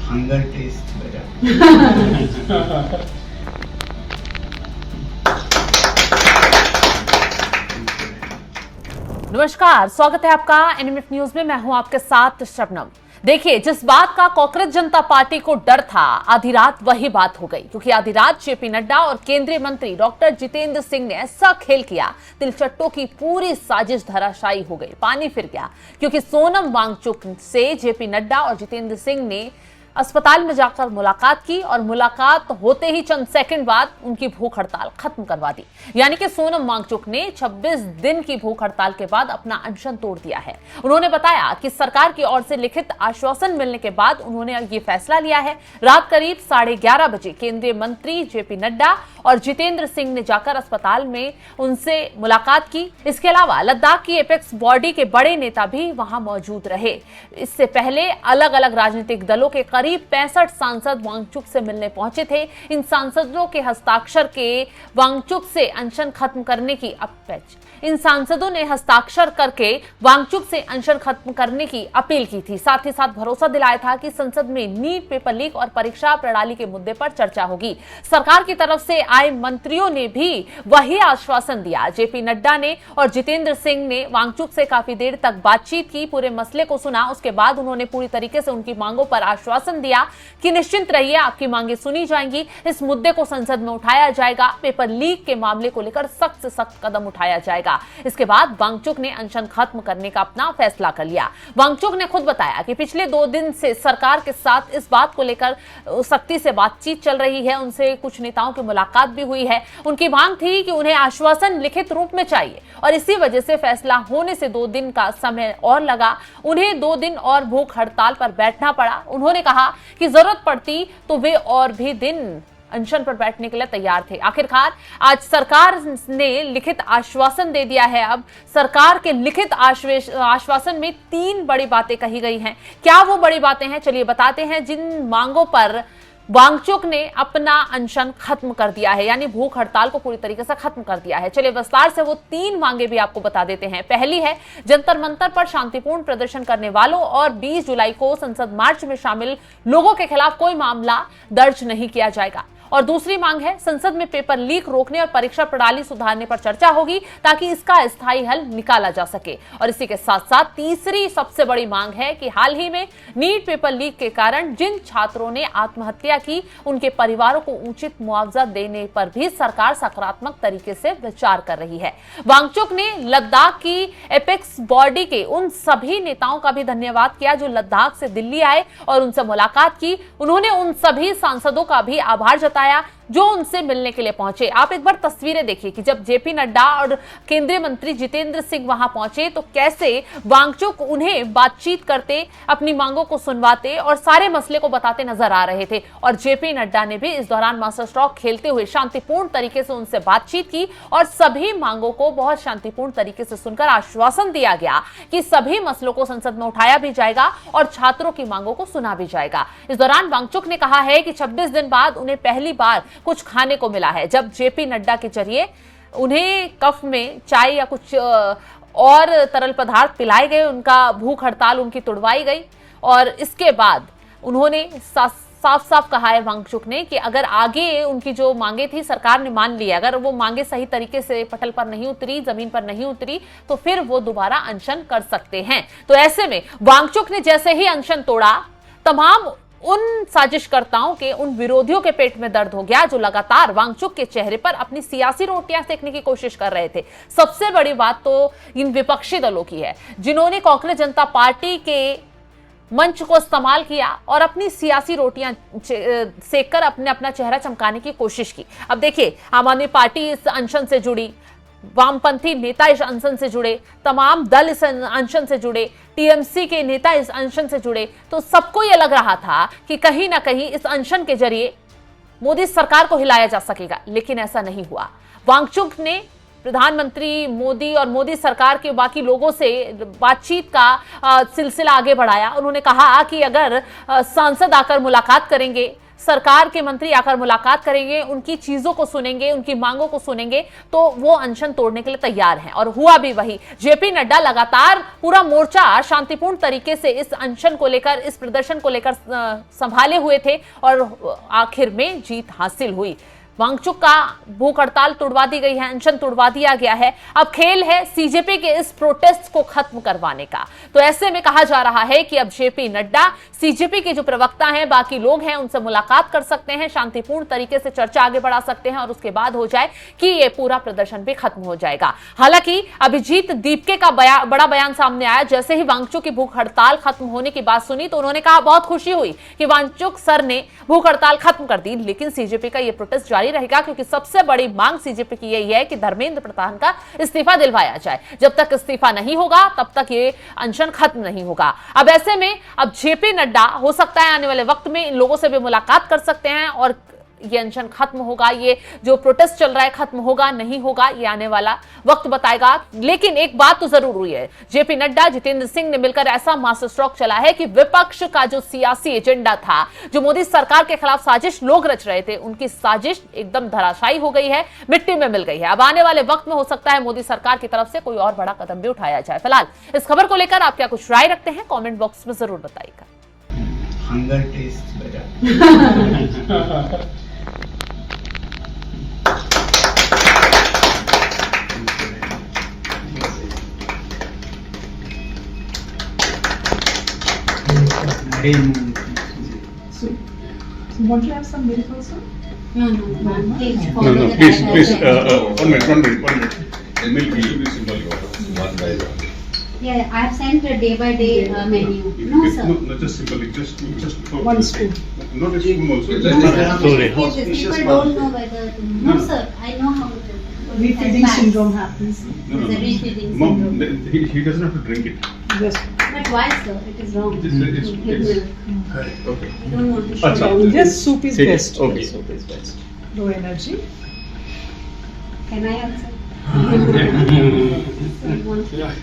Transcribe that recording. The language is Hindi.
हंगर टेस्ट बजा। नमस्कार, स्वागत है आपका एनएमएफ न्यूज में। मैं हूं आपके साथ शबनम। देखिए, जिस बात का कांग्रेस जनता पार्टी को डर था, आधी रात वही बात हो गई, क्योंकि आधी रात जेपी नड्डा और केंद्रीय मंत्री डॉक्टर जितेंद्र सिंह ने ऐसा खेल किया, तिलचट्टों की पूरी साजिश धराशायी हो गई, पानी फिर गया। क्योंकि सोनम वांगचुक से जेपी नड्डा और जितेंद्र सिंह ने अस्पताल में जाकर मुलाकात की और मुलाकात होते ही चंद सेकंड बाद उनकी भूख हड़ताल खत्म करवा दी। यानी कि सोनम वांगचुक ने 26 दिन की भूख हड़ताल के बाद अपना अनशन तोड़ दिया है। उन्होंने बताया कि सरकार की ओर से लिखित आश्वासन मिलने के बाद उन्होंने ये फैसला लिया है। रात करीब 11:30 बजे केंद्रीय मंत्री जेपी नड्डा और जितेंद्र सिंह ने जाकर अस्पताल में उनसे मुलाकात की। इसके अलावा लद्दाख की एपेक्स बॉडी के बड़े नेता भी वहां मौजूद रहे। इससे पहले अलग अलग राजनीतिक दलों के करीब 65 सांसद वांगचुक से मिलने पहुंचे थे। इन सांसदों के हस्ताक्षर के वांगचुक से अनशन खत्म करने की अपील की थी। साथ ही साथ भरोसा दिलाया था कि संसद में नीट पेपर लीक और परीक्षा प्रणाली के मुद्दे पर चर्चा होगी। सरकार की तरफ से आए मंत्रियों ने भी वही आश्वासन दिया। जेपी नड्डा ने और जितेंद्र सिंह ने वांगचुक से काफी देर तक बातचीत की, पूरे मसले को सुना। उसके बाद उन्होंने पूरी तरीके से उनकी मांगों पर आश्वासन दिया कि निश्चिंत रहिए, आपकी मांगे सुनी जाएंगी, इस मुद्दे को संसद में उठाया जाएगा, पेपर लीक के मामले को लेकर सख्त से सख्त कदम उठाया जाएगा। इसके बाद वांगचुक ने अनशन खत्म करने का अपना फैसला कर लिया। वांगचुक ने खुद बताया कि पिछले 2 दिन से सरकार के साथ इस बात को लेकर सख्ती से बातचीत चल रही है। उनसे कुछ नेताओं की मुलाकात भी हुई है। उनकी मांग थी कि उन्हें आश्वासन लिखित रूप में चाहिए और इसी वजह से फैसला होने से 2 दिन का समय और लगा। उन्हें 2 दिन और भूख हड़ताल पर बैठना पड़ा। उन्होंने कहा कि जरूरत पड़ती तो वे और भी दिन अनशन पर बैठने के लिए तैयार थे। आखिरकार आज सरकार ने लिखित आश्वासन दे दिया है। अब सरकार के लिखित आश्वासन में 3 बड़ी बातें कही गई हैं। क्या वो बड़ी बातें हैं, चलिए बताते हैं। जिन मांगों पर वांगचुक ने अपना अनशन खत्म कर दिया है, यानी भूख हड़ताल को पूरी तरीके से खत्म कर दिया है, चलिए विस्तार से वो 3 मांगे भी आपको बता देते हैं। पहली है, जंतर मंतर पर शांतिपूर्ण प्रदर्शन करने वालों और 20 जुलाई को संसद मार्च में शामिल लोगों के खिलाफ कोई मामला दर्ज नहीं किया जाएगा। और दूसरी मांग है, संसद में पेपर लीक रोकने और परीक्षा प्रणाली सुधारने पर चर्चा होगी ताकि इसका स्थायी हल निकाला जा सके। और इसी के साथ साथ तीसरी सबसे बड़ी मांग है कि हाल ही में नीट पेपर लीक के कारण जिन छात्रों ने आत्महत्या की, उनके परिवारों को उचित मुआवजा देने पर भी सरकार सकारात्मक तरीके से विचार कर रही है। वांगचुक ने लद्दाख की एपेक्स बॉडी के उन सभी नेताओं का भी धन्यवाद किया जो लद्दाख से दिल्ली आए और उनसे मुलाकात की। उन्होंने उन सभी सांसदों का भी आभार जताया जो उनसे मिलने के लिए पहुंचे। आप एक बार तस्वीरें देखिए कि जब जेपी नड्डा और केंद्रीय मंत्री जितेंद्र सिंह वहां पहुंचे तो कैसे वांगचुक उन्हें बातचीत करते, अपनी मांगों को सुनवाते और सारे मसले को बताते नजर आ रहे थे। और जेपी नड्डा ने भी इस दौरान मास्टर स्ट्रोक खेलते हुए शांतिपूर्ण तरीके से उनसे बातचीत की और सभी मांगों को बहुत शांतिपूर्ण तरीके से सुनकर आश्वासन दिया गया कि सभी मसलों को संसद में उठाया भी जाएगा और छात्रों की मांगों को सुना भी जाएगा। इस दौरान वांगचुक ने कहा है कि 26 दिन बाद उन्हें पहली बार कुछ खाने को मिला है, जब जेपी नड्डा के जरिए उन्हें कफ में चाय या कुछ और तरल पदार्थ पिलाए गए, उनका भूख हड़ताल उनकी तुड़वाई गई। और इसके बाद उन्होंने साफ साफ कहा है वांगचुक ने कि अगर आगे उनकी जो मांगे थी सरकार ने मान ली, अगर वो मांगे सही तरीके से पटल पर नहीं उतरी, जमीन पर नहीं उतरी, तो फिर वो दोबारा अनशन कर सकते हैं। तो ऐसे में वांगचुक ने जैसे ही अनशन तोड़ा, तमाम उन साजिशकर्ताओं के, उन विरोधियों के पेट में दर्द हो गया जो लगातार वांगचुक के चेहरे पर अपनी सियासी रोटियां सेकने की कोशिश कर रहे थे। सबसे बड़ी बात तो इन विपक्षी दलों की है जिन्होंने कांग्रेस जनता पार्टी के मंच को इस्तेमाल किया और अपनी सियासी रोटियां सेककर अपना चेहरा चमकाने की कोशिश की। अब देखिए, आम आदमी पार्टी इस अनशन से जुड़ी, वामपंथी नेता इस अनशन से जुड़े, तमाम दल इस अनशन से जुड़े, टीएमसी के नेता इस अनशन से जुड़े, तो सबको यह लग रहा था कि कहीं ना कहीं इस अनशन के जरिए मोदी सरकार को हिलाया जा सकेगा, लेकिन ऐसा नहीं हुआ। वांगचुक ने प्रधानमंत्री मोदी और मोदी सरकार के बाकी लोगों से बातचीत का सिलसिला आगे बढ़ाया। उन्होंने कहा कि अगर सांसद आकर मुलाकात करेंगे सरकार के मंत्री आकर मुलाकात करेंगे, उनकी चीजों को सुनेंगे, उनकी मांगों को सुनेंगे, तो वो अनशन तोड़ने के लिए तैयार हैं। और हुआ भी वही। जेपी नड्डा लगातार पूरा मोर्चा शांतिपूर्ण तरीके से इस अनशन को लेकर, इस प्रदर्शन को लेकर संभाले हुए थे और आखिर में जीत हासिल हुई। वांगचुक का भूख हड़ताल तुड़वा दी गई है, अनशन तुड़वा दिया गया है। अब खेल है सीजेपी के इस प्रोटेस्ट को खत्म करवाने का। तो ऐसे में कहा जा रहा है कि अब जेपी नड्डा, सीजेपी के जो प्रवक्ता हैं, बाकी लोग हैं, उनसे मुलाकात कर सकते हैं, शांतिपूर्ण तरीके से चर्चा आगे बढ़ा सकते हैं और उसके बाद हो जाए कि ये पूरा प्रदर्शन भी खत्म हो जाएगा। हालांकि अभिजीत दीपके का बड़ा बयान सामने आया। जैसे ही वांगचुक की भूख हड़ताल खत्म होने की बात सुनी तो उन्होंने कहा बहुत खुशी हुई कि वांगचुक सर ने भूख हड़ताल खत्म कर दी, लेकिन सीजेपी का यह प्रोटेस्ट जारी रहेगा क्योंकि सबसे बड़ी मांग सीजेपी की यही है कि धर्मेंद्र प्रधान का इस्तीफा दिलवाया जाए। जब तक इस्तीफा नहीं होगा तब तक ये अनशन खत्म नहीं होगा। अब ऐसे में अब जेपी नड्डा हो सकता है आने वाले वक्त में इन लोगों से भी मुलाकात कर सकते हैं और ये अनशन खत्म होगा, ये जो प्रोटेस्ट चल रहा है खत्म होगा नहीं होगा, ये आने वाला वक्त बताएगा। लेकिन एक बात तो जरूर हुई है, जेपी नड्डा, जितेंद्र सिंह ने मिलकर ऐसा मास्टर स्ट्रोक चला है कि विपक्ष का जो सियासी एजेंडा था, जो मोदी सरकार के खिलाफ साजिश लोग रच रहे थे, उनकी साजिश एकदम धराशायी हो गई है, मिट्टी में मिल गई है। अब आने वाले वक्त में हो सकता है मोदी सरकार की तरफ से कोई और बड़ा कदम भी उठाया जाए। फिलहाल इस खबर को लेकर आप क्या कुछ राय रखते हैं, कॉमेंट बॉक्स में जरूर बताइएगा। हंगर टेस्ट बजा। So, want to have some milk also? No, please. No, please, 1 minute. The milk will be simple, one by one. Yeah, I have sent a day by day menu. No, sir. No, just simple, just for One spoon. Not a spoon also. Yes, people don't know whether to. No, sir. I know how to. Refeeding syndrome happens. No, It's a refeeding Mom, syndrome. he doesn't have to drink it. Just But why, sir? It is wrong. It's Correct. okay. I don't want to show Acha. you. just soup is Take it. best. Okay. Soup is best. Low energy. Can I answer? I want to. Yeah.